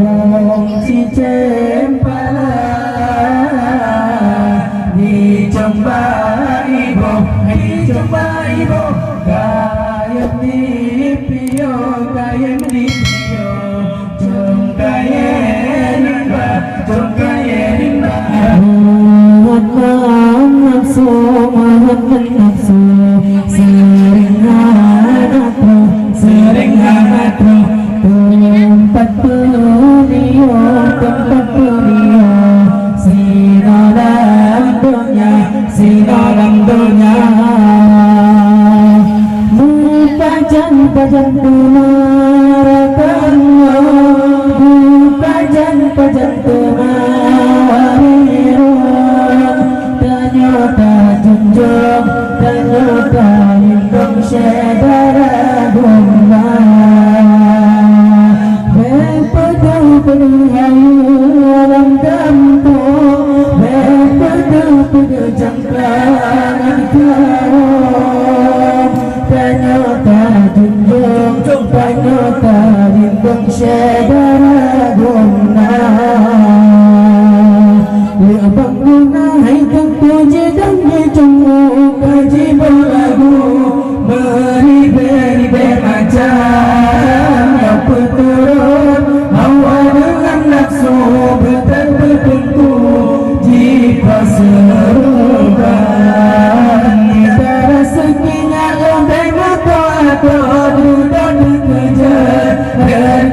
Mung si cempala dicoba ibu, dicoba ibu, kayam di pio, kayam di pio, cung kaya nimba, cung kaya nimba. Mahat nafsu, mahat nafsu, sering hanatu, sering hanatu. Tempat pelio, sino dalam dunia, Pajan tumarakannya, pajan tumarakan, ternyata junjung, ternyata lindung saudara guna. Penuh dalam kampung, penuh jangkauan kaum, ternyata junjung, ternyata lindung saudara guna. Abang guna haikan puji dan dicunggu, kaji berlagu, beri macam yang berturut hawa dengan nafsu betul-betul jika serukan kita rezekinya lembek atau duda dikejar dan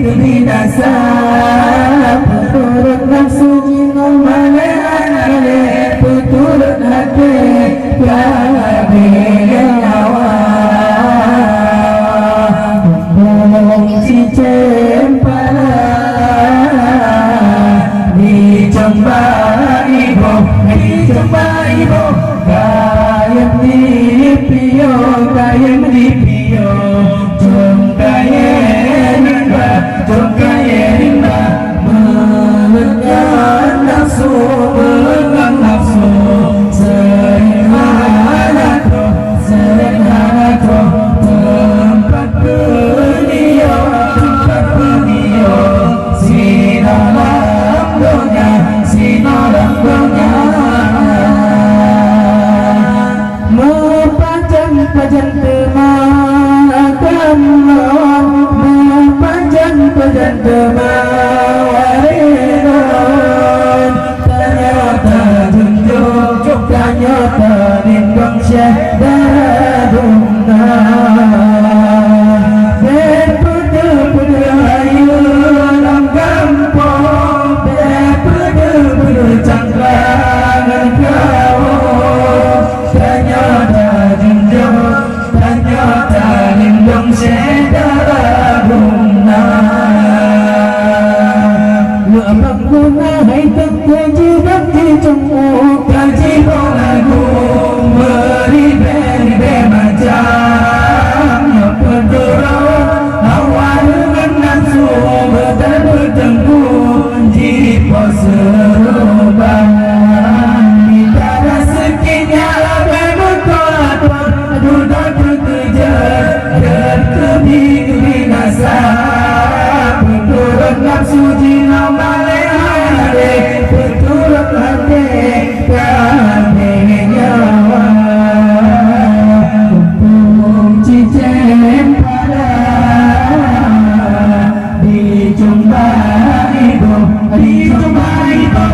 kebinasaan berturut nafsu jino male berturut hati kabeh nyawa. Si cempala dicoba ibu, dicoba ibu, kayam di pio, kayam di pio, cung kaya nimba, cung kaya nimba. Melekat nafsu, melekat nafsu, sering hanatu, sering hanatu. Tempat pelio, tempat pelio, sino dalam dunia, sino dalam dunia. Pajan temarakan lawan, pajan temarakan, ternyata junjung, ternyata lindung saudara guna. Penuh ayu dalam kampung, penuh cangkrangan kaum, ternyata junjung, ternyata lindung saudara guna. Abang guna haikan kaji dan dicunggu, kaji berlagu, beri macam yang berturut hawa dengan nafsu betul-betul jika serukan kita rezekinya betul duda dikejar dan kebinasaan berturut nafsu jina male berturut hati kabeh nyawa. Kunci cempala dicoba ibu, dicoba ibu.